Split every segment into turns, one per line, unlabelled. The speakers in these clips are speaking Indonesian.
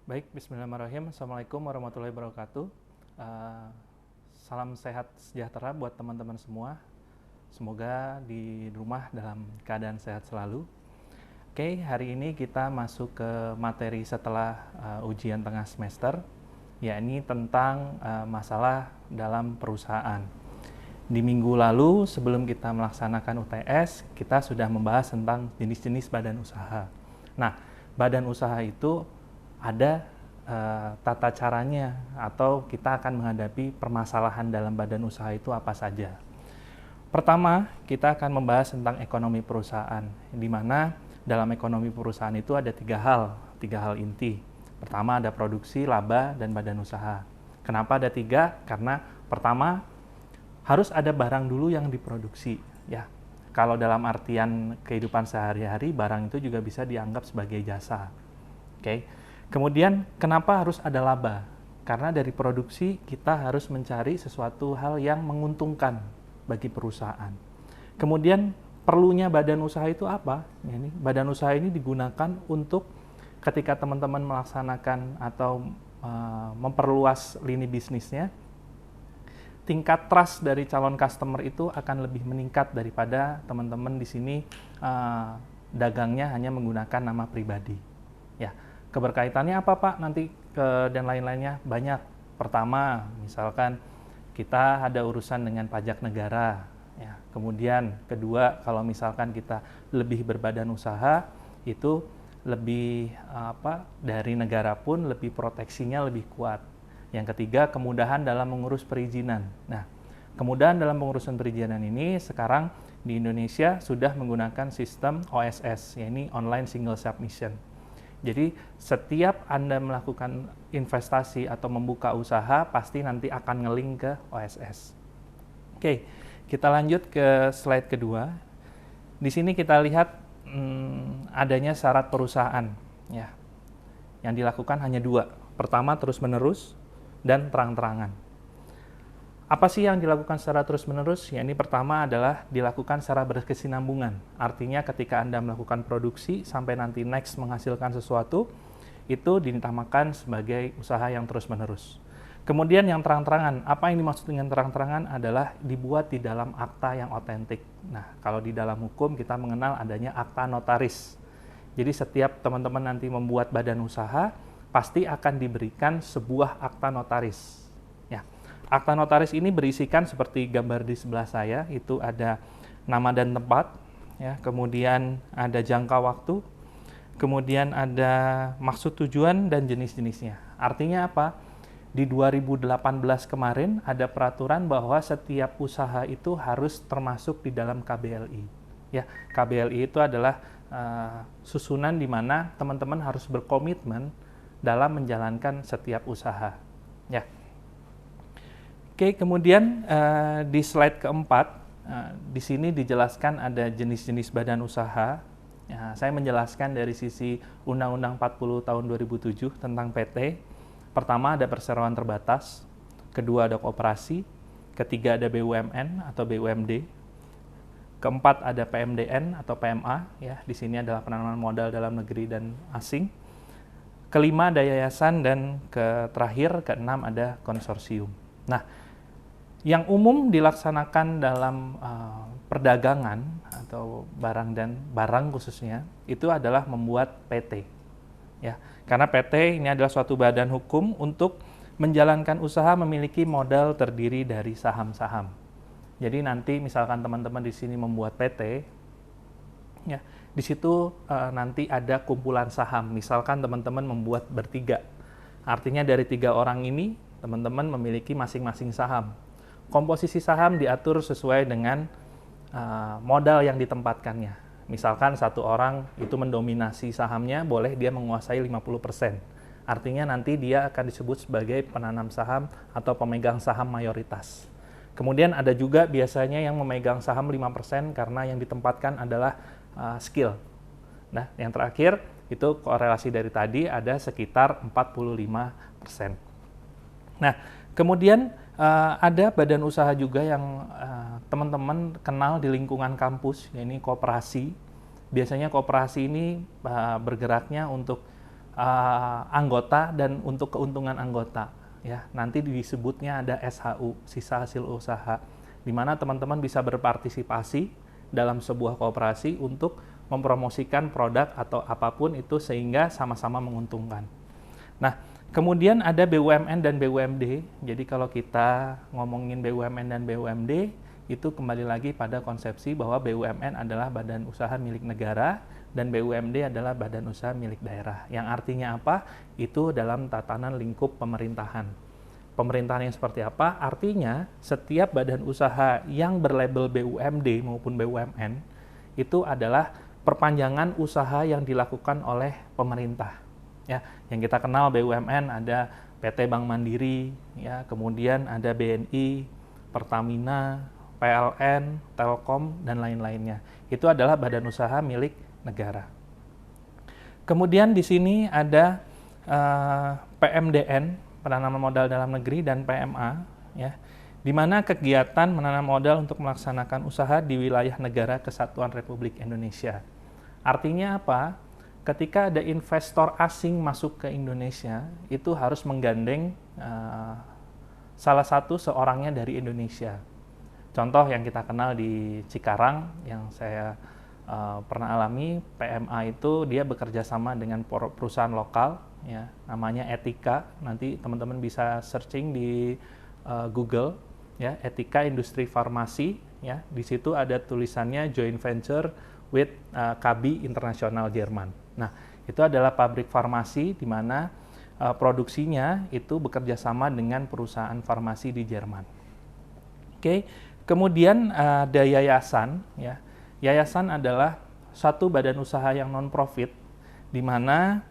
Baik, bismillahirrahmanirrahim. Assalamualaikum warahmatullahi wabarakatuh. Uh, Salam sehat sejahtera buat teman-teman semua. Semoga di rumah dalam keadaan sehat selalu. Oke, hari ini kita masuk ke materi setelah ujian tengah semester, yakni tentang masalah dalam perusahaan. Di minggu lalu, sebelum kita melaksanakan UTS, kita sudah membahas tentang jenis-jenis badan usaha. Nah, badan usaha itu ada tata caranya, atau kita akan menghadapi permasalahan dalam badan usaha itu apa saja. Pertama, kita akan membahas tentang ekonomi perusahaan, di mana dalam ekonomi perusahaan itu ada tiga hal inti. Pertama ada produksi, laba, dan badan usaha. Kenapa ada tiga? Karena pertama, harus ada barang dulu yang diproduksi. Ya, kalau dalam artian kehidupan sehari-hari, barang itu juga bisa dianggap sebagai jasa. Oke. Kemudian, kenapa harus ada laba? Karena dari produksi kita harus mencari sesuatu hal yang menguntungkan bagi perusahaan. Kemudian, perlunya badan usaha itu apa? Ini badan usaha ini digunakan untuk ketika teman-teman melaksanakan atau memperluas lini bisnisnya, tingkat trust dari calon customer itu akan lebih meningkat daripada teman-teman di sini dagangnya hanya menggunakan nama pribadi. Ya, keberkaitannya apa Pak? Nanti dan lain-lainnya banyak. Pertama, misalkan kita ada urusan dengan pajak negara. Ya, kemudian kedua, kalau misalkan kita lebih berbadan usaha, itu lebih dari negara pun lebih proteksinya lebih kuat. Yang ketiga, kemudahan dalam mengurus perizinan. Nah, kemudahan dalam pengurusan perizinan ini sekarang di Indonesia sudah menggunakan sistem OSS, yaitu Online Single Submission. Jadi, setiap Anda melakukan investasi atau membuka usaha, pasti nanti akan nge-link ke OSS. Oke, kita lanjut ke slide kedua. Di sini kita lihat adanya syarat perusahaan. Ya, yang dilakukan hanya dua. Pertama, terus-menerus, dan terang-terangan. Apa sih yang dilakukan secara terus-menerus? Ya, ini pertama adalah dilakukan secara berkesinambungan. Artinya ketika Anda melakukan produksi sampai nanti next menghasilkan sesuatu, itu dinamakan sebagai usaha yang terus-menerus. Kemudian yang terang-terangan, apa yang dimaksud dengan terang-terangan adalah dibuat di dalam akta yang otentik. Nah, kalau di dalam hukum kita mengenal adanya akta notaris. Jadi setiap teman-teman nanti membuat badan usaha, pasti akan diberikan sebuah akta notaris. Ya, akta notaris ini berisikan seperti gambar di sebelah saya, itu ada nama dan tempat, ya, kemudian ada jangka waktu, kemudian ada maksud tujuan dan jenis-jenisnya. Artinya apa? Di 2018 kemarin ada peraturan bahwa setiap usaha itu harus termasuk di dalam KBLI. Ya, KBLI itu adalah susunan di mana teman-teman harus berkomitmen dalam menjalankan setiap usaha. Ya. Oke, kemudian di slide keempat, di sini dijelaskan ada jenis-jenis badan usaha. Ya, saya menjelaskan dari sisi Undang-Undang 40 tahun 2007 tentang PT. Pertama ada perseroan terbatas, kedua ada koperasi, ketiga ada BUMN atau BUMD, keempat ada PMDN atau PMA. Ya, di sini adalah penanaman modal dalam negeri dan asing. Kelima ada yayasan, dan terakhir keenam ada konsorsium. Nah, yang umum dilaksanakan dalam perdagangan atau barang khususnya itu adalah membuat PT. Ya, karena PT ini adalah suatu badan hukum untuk menjalankan usaha memiliki modal terdiri dari saham-saham. Jadi nanti misalkan teman-teman di sini membuat PT, ya, di situ nanti ada kumpulan saham. Misalkan teman-teman membuat bertiga. Artinya dari 3 orang ini, teman-teman memiliki masing-masing saham. Komposisi saham diatur sesuai dengan modal yang ditempatkannya. Misalkan satu orang itu mendominasi sahamnya, boleh dia menguasai 50%. Artinya nanti dia akan disebut sebagai penanam saham atau pemegang saham mayoritas. Kemudian ada juga biasanya yang memegang saham 5% karena yang ditempatkan adalah skill. Nah, yang terakhir itu korelasi dari tadi ada sekitar 45%. Nah, kemudian ada badan usaha juga yang teman-teman kenal di lingkungan kampus, yaitu koperasi. Biasanya koperasi ini bergeraknya untuk anggota dan untuk keuntungan anggota. Ya, nanti disebutnya ada SHU, sisa hasil usaha, di mana teman-teman bisa berpartisipasi dalam sebuah koperasi untuk mempromosikan produk atau apapun itu sehingga sama-sama menguntungkan. Nah, kemudian ada BUMN dan BUMD. Jadi kalau kita ngomongin BUMN dan BUMD, itu kembali lagi pada konsepsi bahwa BUMN adalah badan usaha milik negara dan BUMD adalah badan usaha milik daerah. Yang artinya apa? Itu dalam tatanan lingkup pemerintahan. Pemerintahan yang seperti apa? Artinya setiap badan usaha yang berlabel BUMD maupun BUMN itu adalah perpanjangan usaha yang dilakukan oleh pemerintah. Ya, yang kita kenal BUMN ada PT Bank Mandiri, ya, kemudian ada BNI, Pertamina, PLN, Telkom, dan lain-lainnya. Itu adalah badan usaha milik negara. Kemudian di sini ada PMDN, penanaman modal dalam negeri, dan PMA, ya, di mana kegiatan menanam modal untuk melaksanakan usaha di wilayah negara kesatuan Republik Indonesia. Artinya apa? Ketika ada investor asing masuk ke Indonesia, itu harus menggandeng salah satu seorangnya dari Indonesia. Contoh yang kita kenal di Cikarang, yang saya pernah alami, PMA itu dia bekerja sama dengan perusahaan lokal, ya, namanya Etika. Nanti teman-teman bisa searching di Google, ya, Etika Industri Farmasi, ya. Di situ ada tulisannya joint venture with KB International Jerman. Nah, itu adalah pabrik farmasi di mana produksinya itu bekerja sama dengan perusahaan farmasi di Jerman. Oke, kemudian ada yayasan, ya. Yayasan adalah satu badan usaha yang non-profit di mana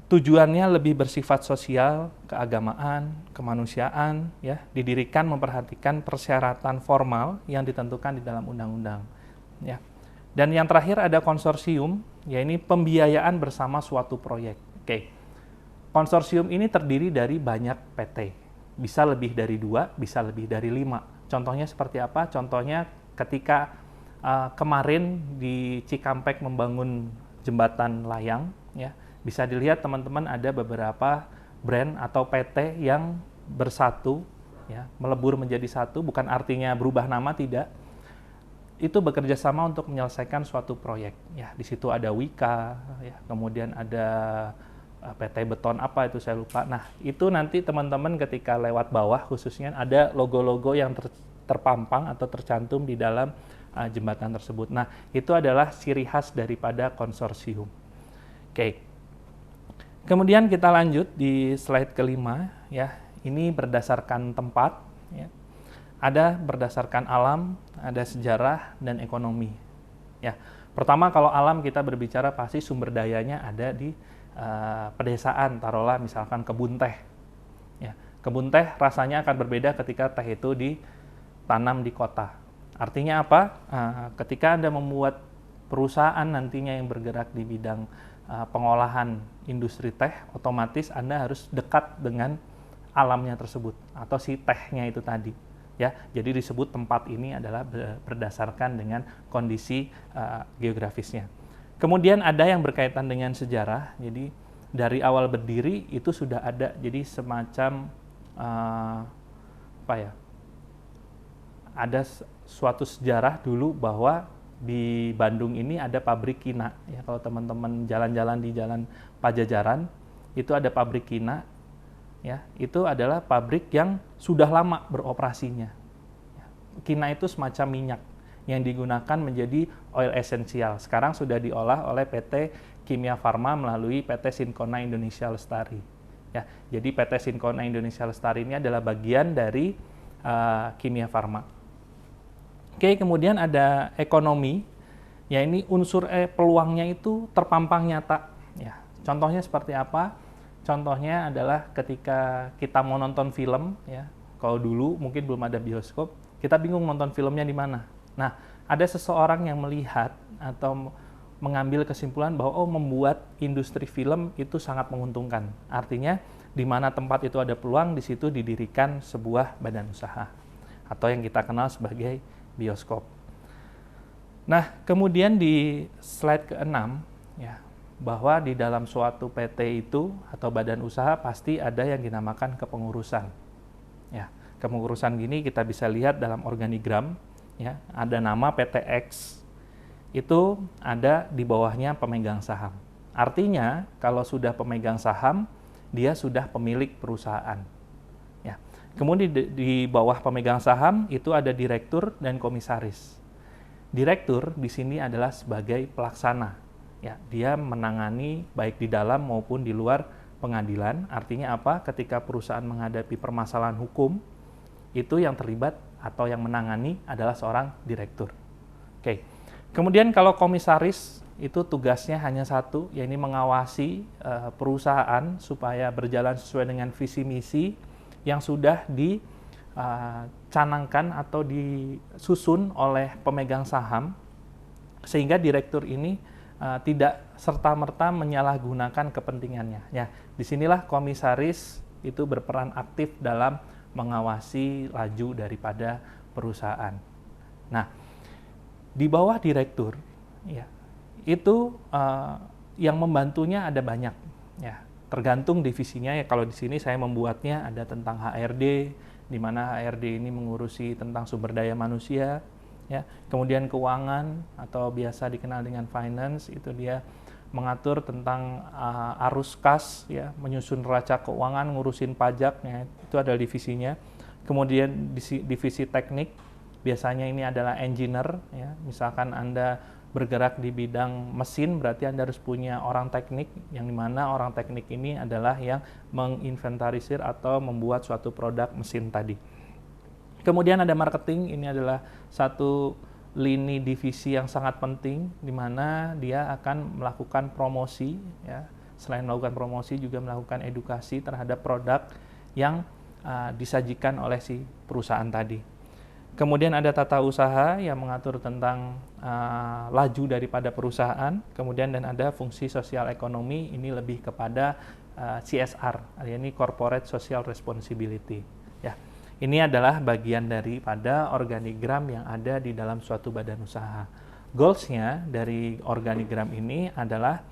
tujuannya lebih bersifat sosial, keagamaan, kemanusiaan, ya, didirikan memperhatikan persyaratan formal yang ditentukan di dalam undang-undang, ya. Dan yang terakhir ada konsorsium, yaitu pembiayaan bersama suatu proyek. Oke. Konsorsium ini terdiri dari banyak PT. Bisa lebih dari 2, bisa lebih dari 5. Contohnya seperti apa? Contohnya ketika kemarin di Cikampek membangun jembatan layang, ya, bisa dilihat teman-teman ada beberapa brand atau PT yang bersatu, ya, melebur menjadi satu, bukan artinya berubah nama, tidak. Itu bekerja sama untuk menyelesaikan suatu proyek. Ya, di situ ada Wika, ya, kemudian ada PT Beton apa itu saya lupa. Nah, itu nanti teman-teman ketika lewat bawah khususnya ada logo-logo yang terpampang atau tercantum di dalam jembatan tersebut. Nah, itu adalah ciri khas daripada konsorsium. Oke. Kemudian kita lanjut di slide kelima, ya. Ini berdasarkan tempat, ya. Ada berdasarkan alam, ada sejarah, dan ekonomi. Ya, pertama kalau alam kita berbicara pasti sumber dayanya ada di pedesaan, taruhlah misalkan kebun teh. Ya, kebun teh rasanya akan berbeda ketika teh itu ditanam di kota. Artinya apa? Ketika Anda membuat perusahaan nantinya yang bergerak di bidang pengolahan industri teh, otomatis Anda harus dekat dengan alamnya tersebut atau si tehnya itu tadi. Ya, jadi disebut tempat ini adalah berdasarkan dengan kondisi geografisnya. Kemudian ada yang berkaitan dengan sejarah. Jadi dari awal berdiri itu sudah ada. Jadi semacam ada suatu sejarah dulu bahwa di Bandung ini ada pabrik kina. Ya, kalau teman-teman jalan-jalan di Jalan Pajajaran itu ada pabrik kina. Ya, itu adalah pabrik yang sudah lama beroperasinya. Kina itu semacam minyak yang digunakan menjadi oil esensial. Sekarang sudah diolah oleh PT Kimia Farma melalui PT Sinkona Indonesia Lestari. Ya, jadi PT Sinkona Indonesia Lestari ini adalah bagian dari Kimia Farma. Oke, kemudian ada ekonomi. Ya, ini unsur peluangnya itu terpampang nyata. Ya, contohnya seperti apa? Contohnya adalah ketika kita mau nonton film, ya, kalau dulu mungkin belum ada bioskop, kita bingung nonton filmnya di mana. Nah, ada seseorang yang melihat atau mengambil kesimpulan bahwa membuat industri film itu sangat menguntungkan. Artinya, di mana tempat itu ada peluang, di situ didirikan sebuah badan usaha atau yang kita kenal sebagai bioskop. Nah, kemudian di slide ke-6, ya, bahwa di dalam suatu PT itu atau badan usaha pasti ada yang dinamakan kepengurusan. Ya, kepengurusan gini kita bisa lihat dalam organigram, ya, ada nama PT X, itu ada di bawahnya pemegang saham. Artinya kalau sudah pemegang saham, dia sudah pemilik perusahaan. Ya. Kemudian di bawah pemegang saham itu ada direktur dan komisaris. Direktur di sini adalah sebagai pelaksana. Ya, dia menangani baik di dalam maupun di luar pengadilan. Artinya apa? Ketika perusahaan menghadapi permasalahan hukum, itu yang terlibat atau yang menangani adalah seorang direktur. Oke. Kemudian kalau komisaris itu tugasnya hanya satu, yaitu mengawasi perusahaan supaya berjalan sesuai dengan visi misi yang sudah dicanangkan atau disusun oleh pemegang saham, sehingga direktur ini tidak serta-merta menyalahgunakan kepentingannya. Ya, disinilah komisaris itu berperan aktif dalam mengawasi laju daripada perusahaan. Nah, di bawah direktur, ya, itu yang membantunya ada banyak. Ya, tergantung divisinya. Ya, kalau di sini saya membuatnya ada tentang HRD, di mana HRD ini mengurusi tentang sumber daya manusia. Ya, kemudian keuangan atau biasa dikenal dengan finance, itu dia mengatur tentang arus kas, ya, menyusun neraca keuangan, ngurusin pajak, ya, itu ada divisinya. Kemudian divisi teknik, biasanya ini adalah engineer, ya, misalkan Anda bergerak di bidang mesin, berarti Anda harus punya orang teknik, yang dimana orang teknik ini adalah yang menginventarisir atau membuat suatu produk mesin tadi. Kemudian ada marketing, ini adalah satu lini divisi yang sangat penting, di mana dia akan melakukan promosi, ya. Selain melakukan promosi, juga melakukan edukasi terhadap produk yang disajikan oleh si perusahaan tadi. Kemudian ada tata usaha yang mengatur tentang laju daripada perusahaan. Kemudian dan ada fungsi sosial ekonomi, ini lebih kepada CSR, ini Corporate Social Responsibility. Ya. Ini adalah bagian daripada organigram yang ada di dalam suatu badan usaha. Goals-nya dari organigram ini adalah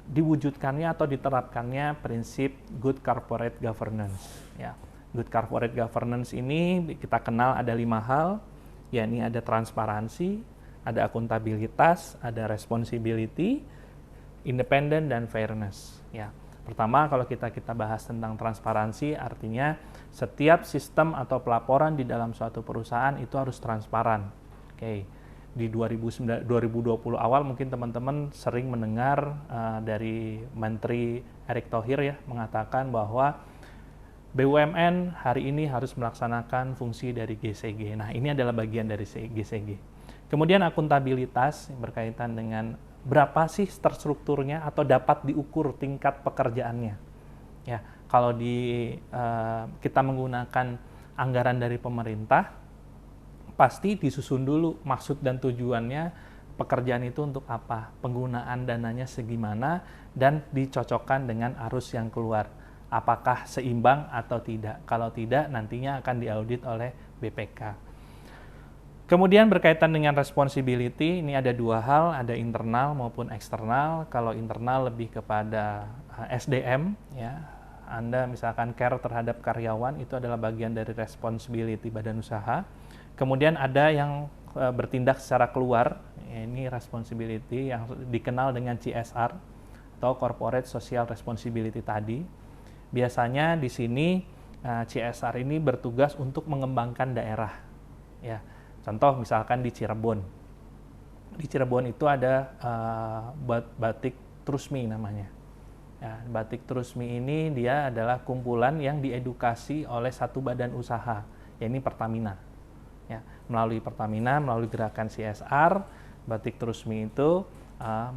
diwujudkannya atau diterapkannya prinsip good corporate governance. Ya. Good corporate governance ini kita kenal ada 5 hal, yakni ada transparansi, ada akuntabilitas, ada responsibility, independent, dan fairness. Ya. Pertama, kalau kita bahas tentang transparansi, artinya setiap sistem atau pelaporan di dalam suatu perusahaan itu harus transparan. Oke. Di 2020 awal mungkin teman-teman sering mendengar dari Menteri Erick Thohir, ya, mengatakan bahwa BUMN hari ini harus melaksanakan fungsi dari GCG. Nah, ini adalah bagian dari GCG. Kemudian akuntabilitas yang berkaitan dengan berapa sih terstrukturnya atau dapat diukur tingkat pekerjaannya. Ya, kalau kita menggunakan anggaran dari pemerintah, pasti disusun dulu maksud dan tujuannya pekerjaan itu untuk apa, penggunaan dananya segimana, dan dicocokkan dengan arus yang keluar. Apakah seimbang atau tidak? Kalau tidak, nantinya akan diaudit oleh BPK. Kemudian berkaitan dengan responsibility, ini ada 2 hal, ada internal maupun eksternal. Kalau internal lebih kepada SDM, ya, Anda misalkan care terhadap karyawan, itu adalah bagian dari responsibility badan usaha. Kemudian ada yang bertindak secara keluar, ya, ini responsibility yang dikenal dengan CSR atau Corporate Social Responsibility tadi. Biasanya di sini CSR ini bertugas untuk mengembangkan daerah. Ya, contoh misalkan di Cirebon. Di Cirebon itu ada batik Trusmi namanya. Ya, batik Trusmi ini dia adalah kumpulan yang diedukasi oleh satu badan usaha, yaitu Pertamina. Ya, melalui Pertamina, melalui gerakan CSR, batik Trusmi itu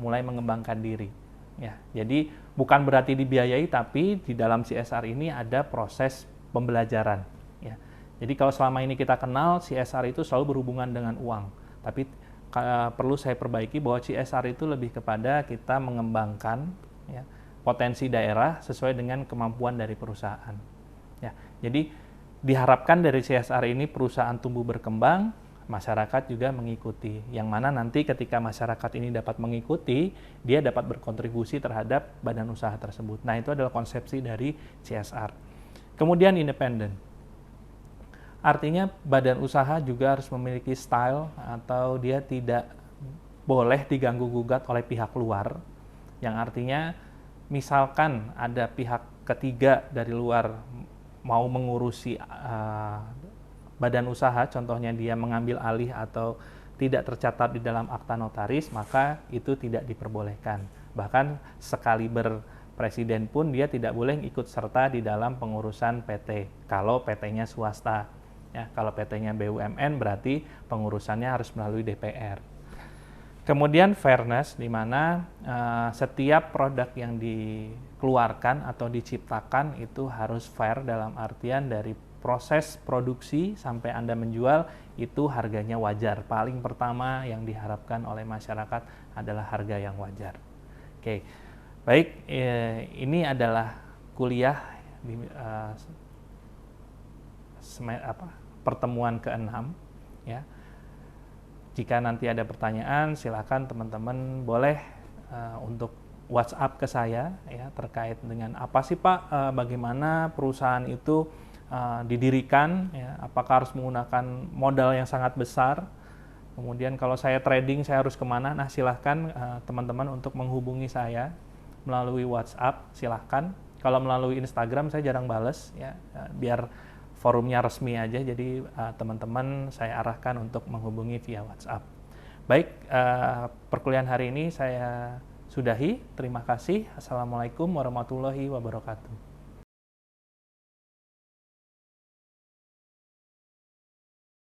mulai mengembangkan diri. Ya, jadi bukan berarti dibiayai, tapi di dalam CSR ini ada proses pembelajaran. Ya. Jadi kalau selama ini kita kenal CSR itu selalu berhubungan dengan uang, tapi perlu saya perbaiki bahwa CSR itu lebih kepada kita mengembangkan, ya, potensi daerah sesuai dengan kemampuan dari perusahaan. Ya, jadi diharapkan dari CSR ini perusahaan tumbuh berkembang, masyarakat juga mengikuti. Yang mana nanti ketika masyarakat ini dapat mengikuti, dia dapat berkontribusi terhadap badan usaha tersebut. Nah, itu adalah konsepsi dari CSR. Kemudian independen. Artinya badan usaha juga harus memiliki style atau dia tidak boleh diganggu-gugat oleh pihak luar. Yang artinya misalkan ada pihak ketiga dari luar mau mengurusi badan usaha, contohnya dia mengambil alih atau tidak tercatat di dalam akta notaris, maka itu tidak diperbolehkan. Bahkan sekali berpresiden pun dia tidak boleh ikut serta di dalam pengurusan PT, kalau PT-nya swasta. Ya, kalau PT-nya BUMN berarti pengurusannya harus melalui DPR. Kemudian fairness, di mana setiap produk yang dikeluarkan atau diciptakan itu harus fair dalam artian dari proses produksi sampai Anda menjual itu harganya wajar. Paling pertama yang diharapkan oleh masyarakat adalah harga yang wajar. Oke, baik, ini adalah kuliah di pertemuan ke-6 ya. Jika nanti ada pertanyaan, silakan teman-teman boleh untuk WhatsApp ke saya ya terkait dengan apa sih Pak, bagaimana perusahaan itu didirikan ya, apakah harus menggunakan modal yang sangat besar, kemudian kalau saya trading saya harus kemana. Nah, silahkan teman-teman untuk menghubungi saya melalui WhatsApp, silahkan. Kalau melalui Instagram saya jarang bales ya, biar forumnya resmi aja, jadi teman-teman saya arahkan untuk menghubungi via WhatsApp. Baik, perkuliahan hari ini saya sudahi. Terima kasih. Assalamualaikum warahmatullahi wabarakatuh.